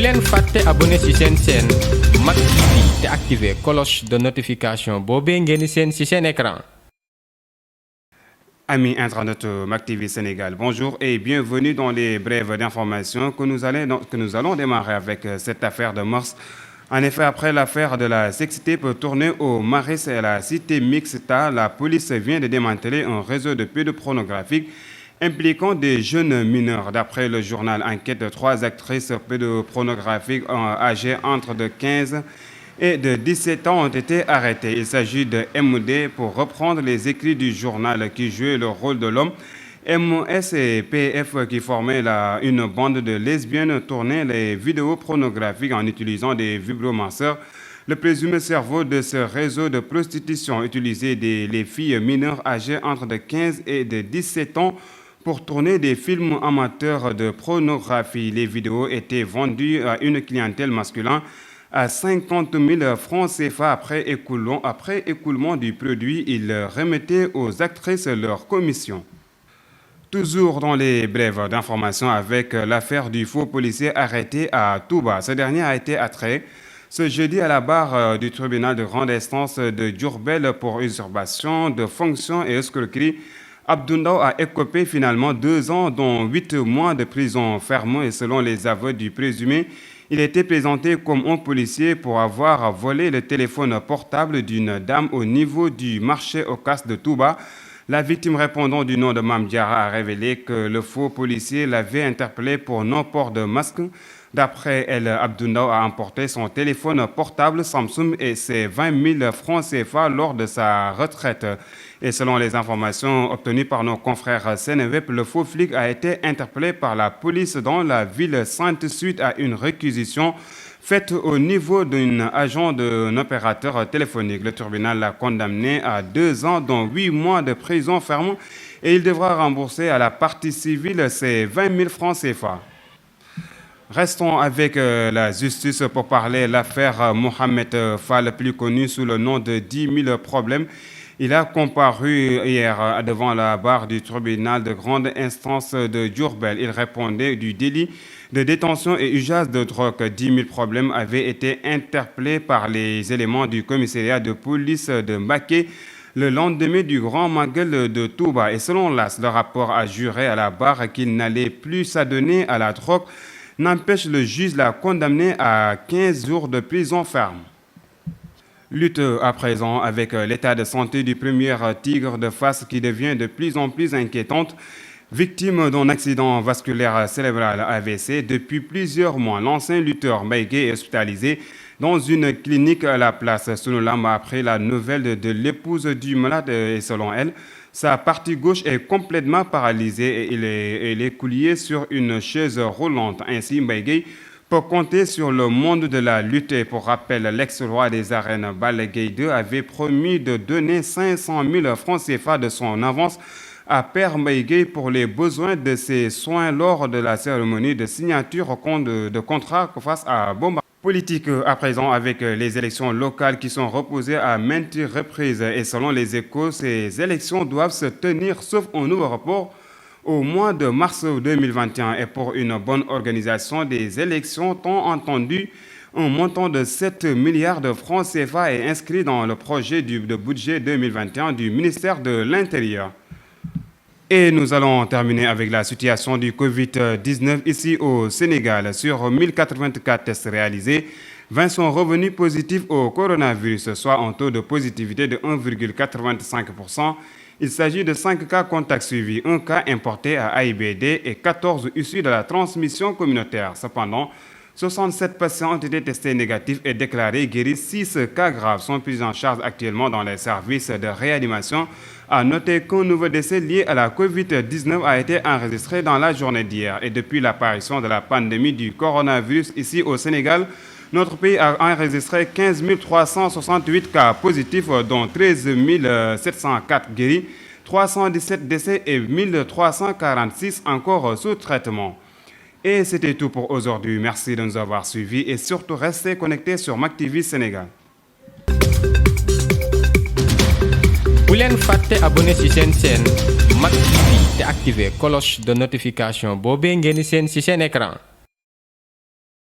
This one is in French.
bu leen fàtte abonné ci seen chaîne Mak TV te activer cloche de notification boobee ngeen di seen ci seen écran. Amis internautes Mak TV Sénégal, bonjour et bienvenue dans les brèves d'information que nous allons démarrer avec cette affaire de mœurs. En effet, après l'affaire de la sextape tournée au Maris et à la cité Mixta, la police vient de démanteler un réseau de pédopornographiques impliquant des jeunes mineurs. D'après le journal Enquête, 3 actrices pédopornographiques âgées entre de 15 et de 17 ans ont été arrêtées. Il s'agit de MD pour reprendre les écrits du journal qui jouait le rôle de l'homme. MS et PF qui formaient une bande de lesbiennes tournaient les vidéos pornographiques en utilisant des vibromasseurs. Le présumé cerveau de ce réseau de prostitution utilisait les filles mineures âgées entre de 15 et de 17 ans pour tourner des films amateurs de pornographie. Les vidéos étaient vendues à une clientèle masculine à 50 000 francs CFA. Après écoulement du produit, ils remettaient aux actrices leur commission. Toujours dans les brèves d'information avec l'affaire du faux policier arrêté à Touba. Ce dernier a été attrait ce jeudi à la barre du tribunal de grande instance de Diourbel pour usurpation de fonctions et escroquerie. Abdou Ndaw a écopé finalement 2 ans, dont 8 mois de prison ferme et selon les aveux du présumé, il était présenté comme un policier pour avoir volé le téléphone portable d'une dame au niveau du marché Ocas de Touba. La victime répondant du nom de Mame Diarra a révélé que le faux policier l'avait interpellé pour non-port de masque. D'après elle, Abdou Ndaw a emporté son téléphone portable Samsung et ses 20 000 francs CFA lors de sa retraite. Et selon les informations obtenues par nos confrères Seneweb, le faux flic a été interpellé par la police dans la ville sainte suite à une réquisition faite au niveau d'un agent d'un opérateur téléphonique. Le tribunal l'a condamné à 2 ans, dont 8 mois de prison ferme, et il devra rembourser à la partie civile ses 20 000 francs CFA. Restons avec la justice pour parler de l'affaire Mohamed Fall, plus connu sous le nom de 10 000 problèmes. Il a comparu hier devant la barre du tribunal de grande instance de Diourbel. Il répondait du délit de détention et usage de drogue. 10 000 problèmes avaient été interpellés par les éléments du commissariat de police de Mbacké le lendemain du Grand Magal de Touba. Et selon l'AS, le rapport a juré à la barre qu'il n'allait plus s'adonner à la drogue. N'empêche, le juge l'a condamné à 15 jours de prison ferme. Lutte à présent avec l'état de santé du premier tigre de Fass qui devient de plus en plus inquiétante. Victime d'un accident vasculaire cérébral AVC depuis plusieurs mois, l'ancien lutteur Mbaye Gueye est hospitalisé dans une clinique à la place. Sunu Lamb a appris la nouvelle de l'épouse du malade et selon elle, sa partie gauche est complètement paralysée et il est coulié sur une chaise roulante. Ainsi, Mbaye Gueye peut compter sur le monde de la lutte. Et pour rappel, l'ex-roi des arènes Balla Gaye 2 avait promis de donner 500 000 francs CFA de son avance à Père Mbaye Gueye pour les besoins de ses soins lors de la cérémonie de signature de contrat face à Bomba. Politique à présent avec les élections locales qui sont reposées à maintes reprises. Et selon les Échos, ces élections doivent se tenir sauf un nouveau report au mois de mars 2021. Et pour une bonne organisation des élections, tant entendu, un montant de 7 milliards de francs CFA est inscrit dans le projet de budget 2021 du ministère de l'Intérieur. Et nous allons terminer avec la situation du Covid-19 ici au Sénégal. Sur 1084 tests réalisés, 20 sont revenus positifs au coronavirus, soit un taux de positivité de 1,85%. Il s'agit de 5 cas contacts suivis, 1 cas importé à AIBD et 14 issus de la transmission communautaire. Cependant, 67 patients ont été testés négatifs et déclarés guéris. 6 cas graves sont pris en charge actuellement dans les services de réanimation. À noter qu'un nouveau décès lié à la Covid-19 a été enregistré dans la journée d'hier. Et depuis l'apparition de la pandémie du coronavirus ici au Sénégal, notre pays a enregistré 15 368 cas positifs, dont 13 704 guéris, 317 décès et 1346 encore sous traitement. Et c'était tout pour aujourd'hui. Merci de nous avoir suivis et surtout restez connectés sur Mak TV Sénégal. bu leen fàtte abonné ci seen chaîne Mak TV te activer cloche de notification boobee ngeen di seen ci seen écran.